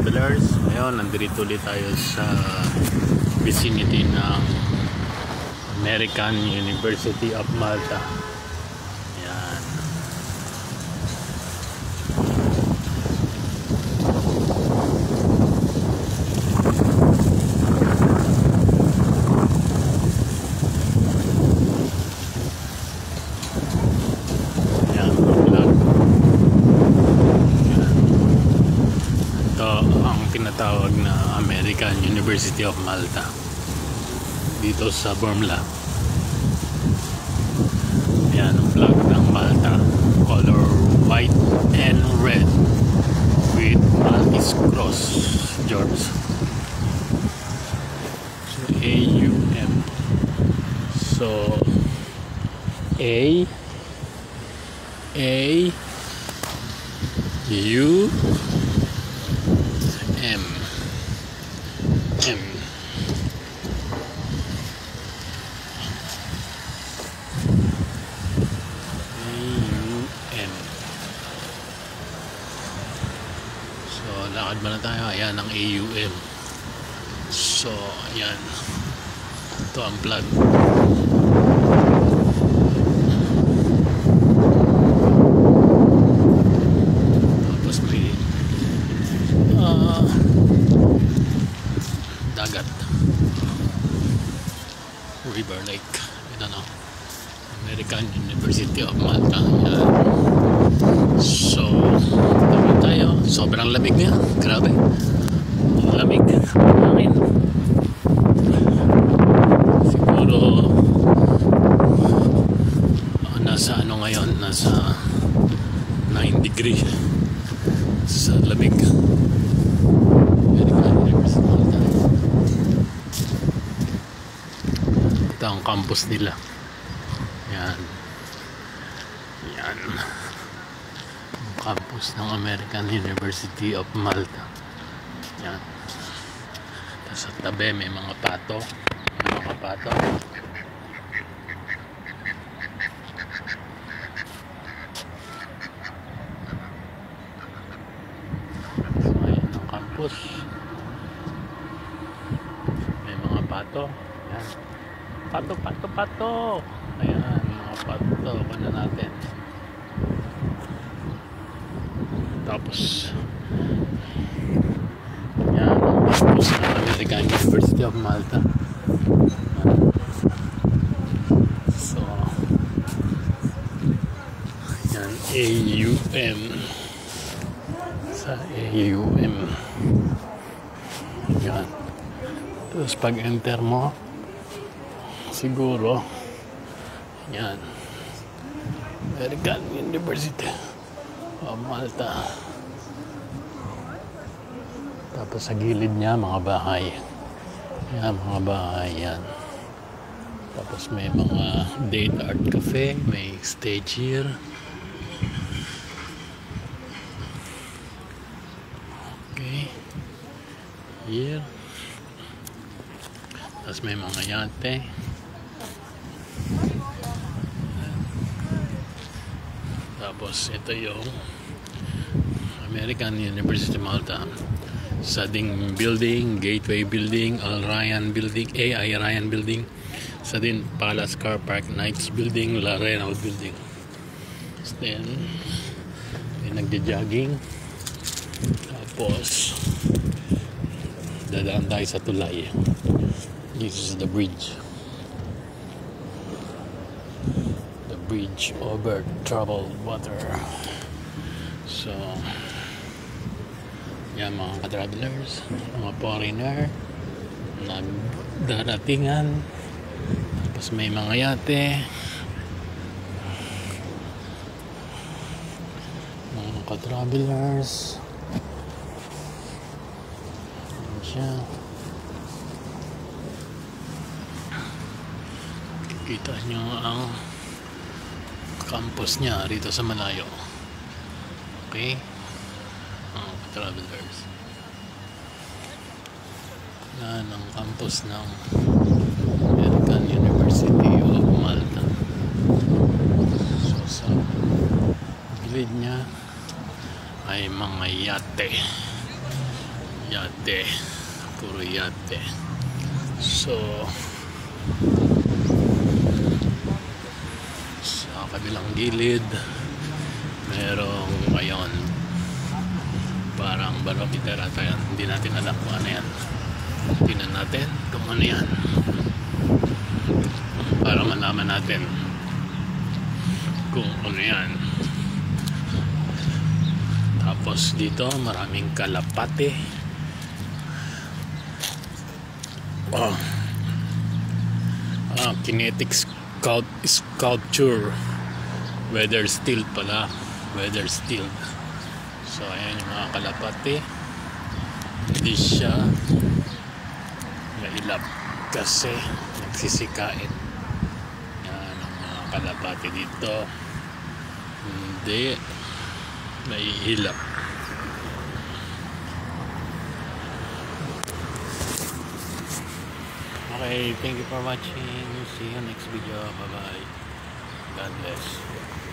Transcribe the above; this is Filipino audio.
travelers. Ngayon, nandito ulit tayo sa vicinity ng American University of Malta. Yan. Tinatawag na American University of Malta dito sa Burmla. Yan ang flag ng Malta, color white and red with Maltese cross, George. So AUM, so M. So lakad muna tayo. Ayan ang AUM. So ayan, ito ang flag. Tapos may dagat, River Lake. Ito no, American University of Malta. Yan. So tama tayo. Sobrang lamig niya, grabe, lamig namin. Siguro nasa ano ngayon, nasa 9 degree sa lamig. Ito ang campus nila. Yan. Yan ang campus ng American University of Malta. Yan. Tapos sa tabi may mga pato. So ayan ang campus. May mga pato. Yan. Pato. Ayan, mga pato. Kuna natin. Tapos yan ang campus ng American University of Malta. So yan, AUM. Sa AUM. Yan. Tapos pag enter mo, siguro yan, American University of Malta. Tapos sa gilid niya mga bahay. Yan, mga bahay yan. Tapos may mga date art cafe, may stage here. Okay, here. Tapos may mga yate. Tapos ito yung American University of Malta, Sading Building, Gateway Building, Al Ryan Building, AI Ryan Building, Sadin Palace Car Park, Knights Building, La Renaud Building. Then may nagja-jogging. Tapos dadaan tayo sa tulay. This is the bridge. Bridge over troubled water. So yan mga ka-travelers, mga foreigner nagdaratingan. Tapos may mga yate, mga ka-travelers. Yan siya. Kikita nyo ang campus niya rito sa malayo. Okay, travelers, yan ang campus ng American University of Malta. So sa gilid niya ay mga yate. Yate, puro yate. So sa kabilang gilid merong ayon, parang barokitera tayo. Hindi natin alam kung ano yan. Tingnan natin kung ano yan para malaman natin kung ano yan. Tapos dito maraming kalapate. Kinetic sculpture, weather steel pala, weather steel. So ayan yung mga kalapate, hindi siya mailap kasi nagsisikain. Yan ang mga kalapate dito, hindi maihilap. Okay, thank you for watching. See you next video. Bye bye. God bless.